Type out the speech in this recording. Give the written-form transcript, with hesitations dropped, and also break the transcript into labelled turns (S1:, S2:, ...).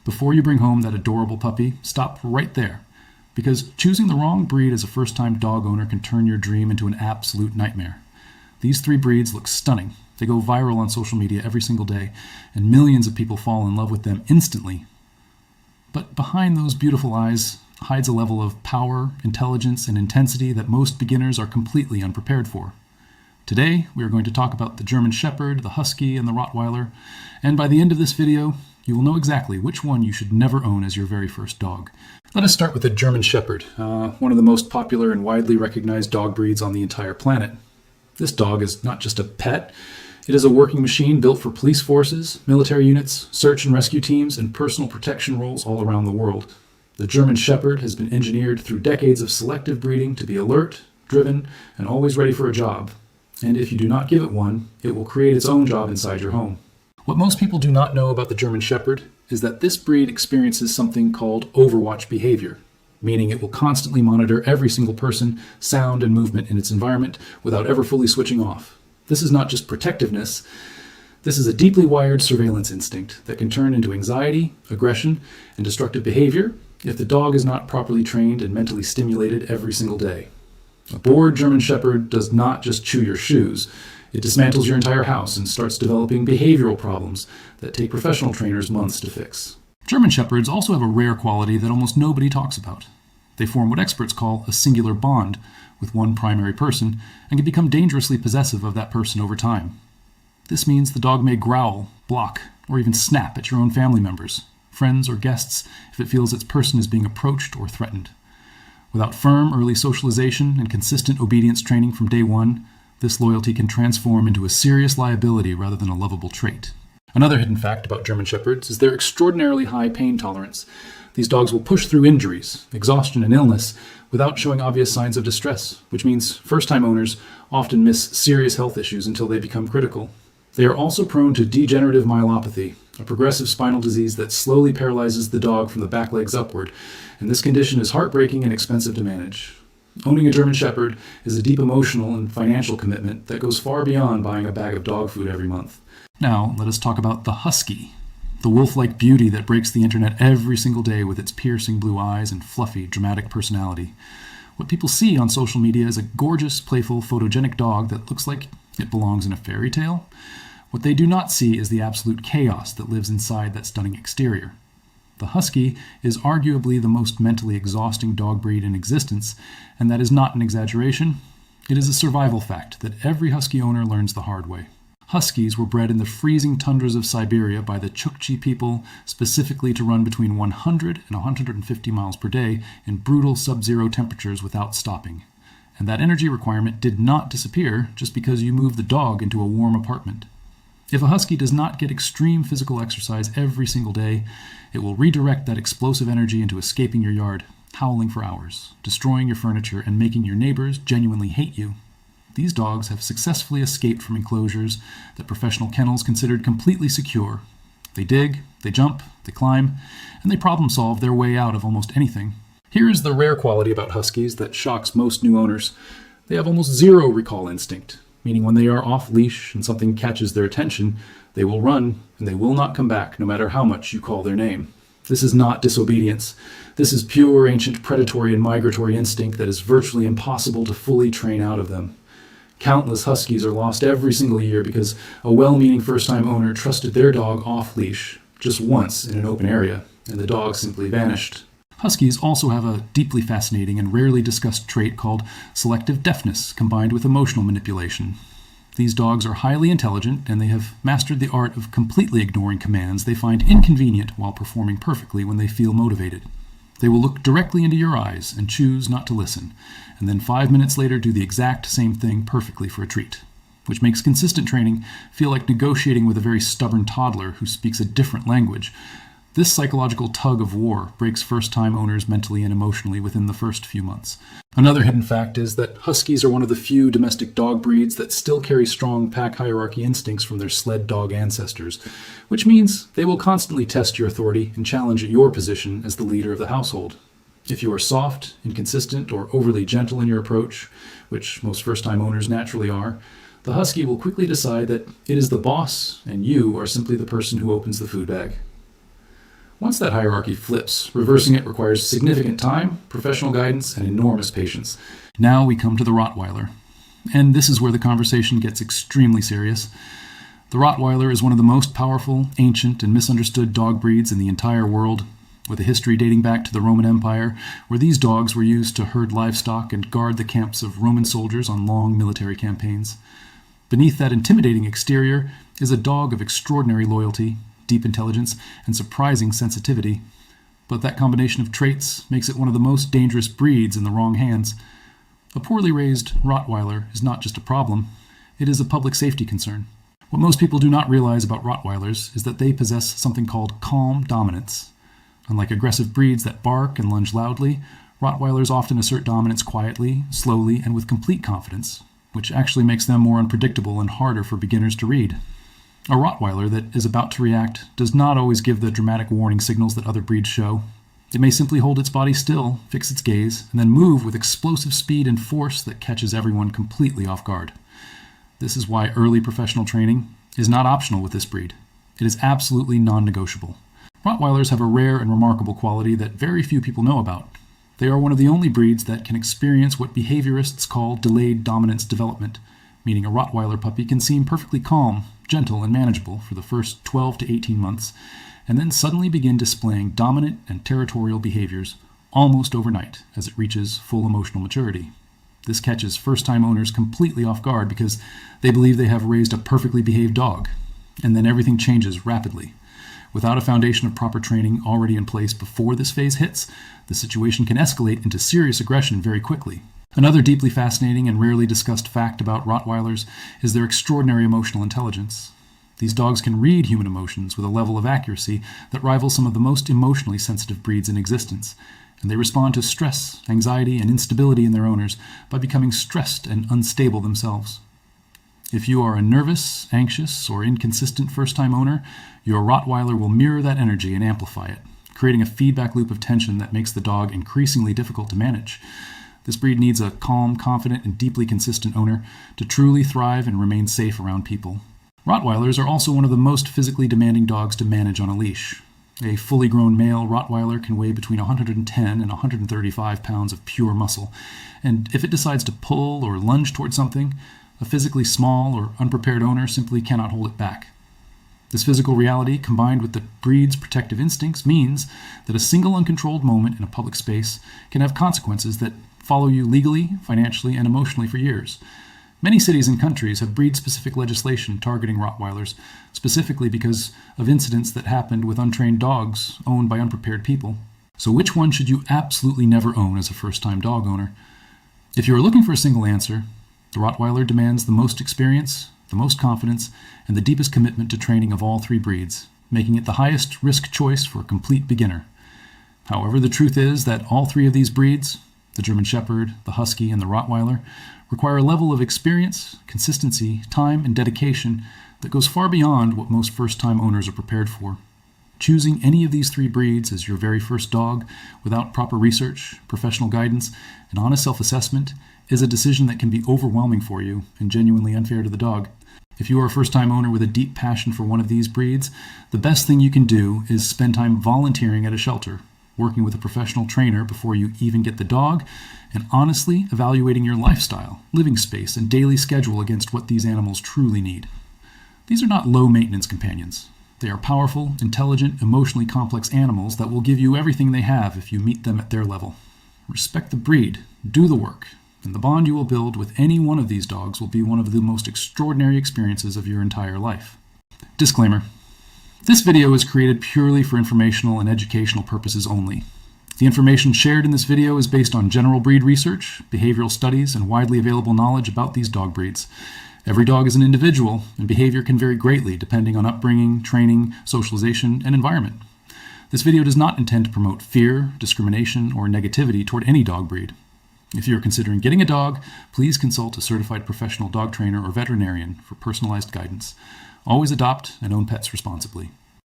S1: Before you bring home that adorable puppy, stop right there. Because choosing the wrong breed as a first-time dog owner can turn your dream into an absolute nightmare. These 3 breeds look stunning. They go viral on social media every single day, and millions of people fall in love with them instantly. But behind those beautiful eyes hides a level of power, intelligence, and intensity that most beginners are completely unprepared for. Today, we are going to talk about the German Shepherd, the Husky, and the Rottweiler, and by the end of this video, you will know exactly which one you should never own as your very first dog. Let us start with the German Shepherd, one of the most popular and widely recognized dog breeds on the entire planet. This dog is not just a pet, it is a working machine built for police forces, military units, search and rescue teams, and personal protection roles all around the world. The German Shepherd has been engineered through decades of selective breeding to be alert, driven, and always ready for a job. And if you do not give it one, it will create its own job inside your home. What most people do not know about the German Shepherd is that this breed experiences something called overwatch behavior, meaning it will constantly monitor every single person, sound, and movement in its environment without ever fully switching off. This is not just protectiveness. This is a deeply wired surveillance instinct that can turn into anxiety, aggression, and destructive behavior if the dog is not properly trained and mentally stimulated every single day. A bored German Shepherd does not just chew your shoes. It dismantles your entire house and starts developing behavioral problems that take professional trainers months to fix. German Shepherds also have a rare quality that almost nobody talks about. They form what experts call a singular bond with one primary person and can become dangerously possessive of that person over time. This means the dog may growl, block, or even snap at your own family members, friends, or guests if it feels its person is being approached or threatened. Without firm early socialization and consistent obedience training from day one, this loyalty can transform into a serious liability rather than a lovable trait. Another hidden fact about German Shepherds is their extraordinarily high pain tolerance. These dogs will push through injuries, exhaustion, and illness without showing obvious signs of distress, which means first-time owners often miss serious health issues until they become critical. They are also prone to degenerative myelopathy, a progressive spinal disease that slowly paralyzes the dog from the back legs upward, and this condition is heartbreaking and expensive to manage. Owning a German Shepherd is a deep emotional and financial commitment that goes far beyond buying a bag of dog food every month. Now, let us talk about the Husky, the wolf-like beauty that breaks the internet every single day with its piercing blue eyes and fluffy, dramatic personality. What people see on social media is a gorgeous, playful, photogenic dog that looks like it belongs in a fairy tale. What they do not see is the absolute chaos that lives inside that stunning exterior. The Husky is arguably the most mentally exhausting dog breed in existence, and that is not an exaggeration. It is a survival fact that every Husky owner learns the hard way. Huskies were bred in the freezing tundras of Siberia by the Chukchi people specifically to run between 100 and 150 miles per day in brutal sub-zero temperatures without stopping. And that energy requirement did not disappear just because you moved the dog into a warm apartment. If a Husky does not get extreme physical exercise every single day, it will redirect that explosive energy into escaping your yard, howling for hours, destroying your furniture, and making your neighbors genuinely hate you. These dogs have successfully escaped from enclosures that professional kennels considered completely secure. They dig, they jump, they climb, and they problem solve their way out of almost anything. Here is the rare quality about Huskies that shocks most new owners. They have almost zero recall instinct, meaning when they are off-leash and something catches their attention, they will run and they will not come back no matter how much you call their name. This is not disobedience. This is pure ancient predatory and migratory instinct that is virtually impossible to fully train out of them. Countless Huskies are lost every single year because a well-meaning first-time owner trusted their dog off-leash just once in an open area, and the dog simply vanished. Huskies also have a deeply fascinating and rarely discussed trait called selective deafness combined with emotional manipulation. These dogs are highly intelligent, and they have mastered the art of completely ignoring commands they find inconvenient while performing perfectly when they feel motivated. They will look directly into your eyes and choose not to listen, and then 5 minutes later do the exact same thing perfectly for a treat, which makes consistent training feel like negotiating with a very stubborn toddler who speaks a different language. This psychological tug of war breaks first-time owners mentally and emotionally within the first few months. Another hidden fact is that Huskies are one of the few domestic dog breeds that still carry strong pack hierarchy instincts from their sled dog ancestors, which means they will constantly test your authority and challenge your position as the leader of the household. If you are soft, inconsistent, or overly gentle in your approach, which most first-time owners naturally are, the Husky will quickly decide that it is the boss and you are simply the person who opens the food bag. Once that hierarchy flips, reversing it requires significant time, professional guidance, and enormous patience. Now we come to the Rottweiler. And this is where the conversation gets extremely serious. The Rottweiler is one of the most powerful, ancient, and misunderstood dog breeds in the entire world, with a history dating back to the Roman Empire, where these dogs were used to herd livestock and guard the camps of Roman soldiers on long military campaigns. Beneath that intimidating exterior is a dog of extraordinary loyalty, deep intelligence, and surprising sensitivity. But that combination of traits makes it one of the most dangerous breeds in the wrong hands. A poorly raised Rottweiler is not just a problem, it is a public safety concern. What most people do not realize about Rottweilers is that they possess something called calm dominance. Unlike aggressive breeds that bark and lunge loudly, Rottweilers often assert dominance quietly, slowly, and with complete confidence, which actually makes them more unpredictable and harder for beginners to read. A Rottweiler that is about to react does not always give the dramatic warning signals that other breeds show. It may simply hold its body still, fix its gaze, and then move with explosive speed and force that catches everyone completely off guard. This is why early professional training is not optional with this breed. It is absolutely non-negotiable. Rottweilers have a rare and remarkable quality that very few people know about. They are one of the only breeds that can experience what behaviorists call delayed dominance development, meaning a Rottweiler puppy can seem perfectly calm, gentle, and manageable for the first 12 to 18 months, and then suddenly begin displaying dominant and territorial behaviors almost overnight as it reaches full emotional maturity. This catches first-time owners completely off guard because they believe they have raised a perfectly behaved dog, and then everything changes rapidly. Without a foundation of proper training already in place before this phase hits, the situation can escalate into serious aggression very quickly. Another deeply fascinating and rarely discussed fact about Rottweilers is their extraordinary emotional intelligence. These dogs can read human emotions with a level of accuracy that rivals some of the most emotionally sensitive breeds in existence, and they respond to stress, anxiety, and instability in their owners by becoming stressed and unstable themselves. If you are a nervous, anxious, or inconsistent first-time owner, your Rottweiler will mirror that energy and amplify it, creating a feedback loop of tension that makes the dog increasingly difficult to manage. This breed needs a calm, confident, and deeply consistent owner to truly thrive and remain safe around people. Rottweilers are also one of the most physically demanding dogs to manage on a leash. A fully grown male Rottweiler can weigh between 110 and 135 pounds of pure muscle, and if it decides to pull or lunge toward something, a physically small or unprepared owner simply cannot hold it back. This physical reality, combined with the breed's protective instincts, means that a single uncontrolled moment in a public space can have consequences that follow you legally, financially, and emotionally for years. Many cities and countries have breed-specific legislation targeting Rottweilers, specifically because of incidents that happened with untrained dogs owned by unprepared people. So which one should you absolutely never own as a first-time dog owner? If you are looking for a single answer, the Rottweiler demands the most experience, the most confidence, and the deepest commitment to training of all three breeds, making it the highest risk choice for a complete beginner. However, the truth is that all three of these breeds, the German Shepherd, the Husky, and the Rottweiler, require a level of experience, consistency, time, and dedication that goes far beyond what most first-time owners are prepared for. Choosing any of these three breeds as your very first dog without proper research, professional guidance, and honest self-assessment is a decision that can be overwhelming for you and genuinely unfair to the dog. If you are a first-time owner with a deep passion for one of these breeds, the best thing you can do is spend time volunteering at a shelter, working with a professional trainer before you even get the dog, and honestly evaluating your lifestyle, living space, and daily schedule against what these animals truly need. These are not low-maintenance companions. They are powerful, intelligent, emotionally complex animals that will give you everything they have if you meet them at their level. Respect the breed, do the work, and the bond you will build with any one of these dogs will be one of the most extraordinary experiences of your entire life. Disclaimer: this video is created purely for informational and educational purposes only. The information shared in this video is based on general breed research, behavioral studies, and widely available knowledge about these dog breeds. Every dog is an individual, and behavior can vary greatly depending on upbringing, training, socialization, and environment. This video does not intend to promote fear, discrimination, or negativity toward any dog breed. If you are considering getting a dog, please consult a certified professional dog trainer or veterinarian for personalized guidance. Always adopt and own pets responsibly.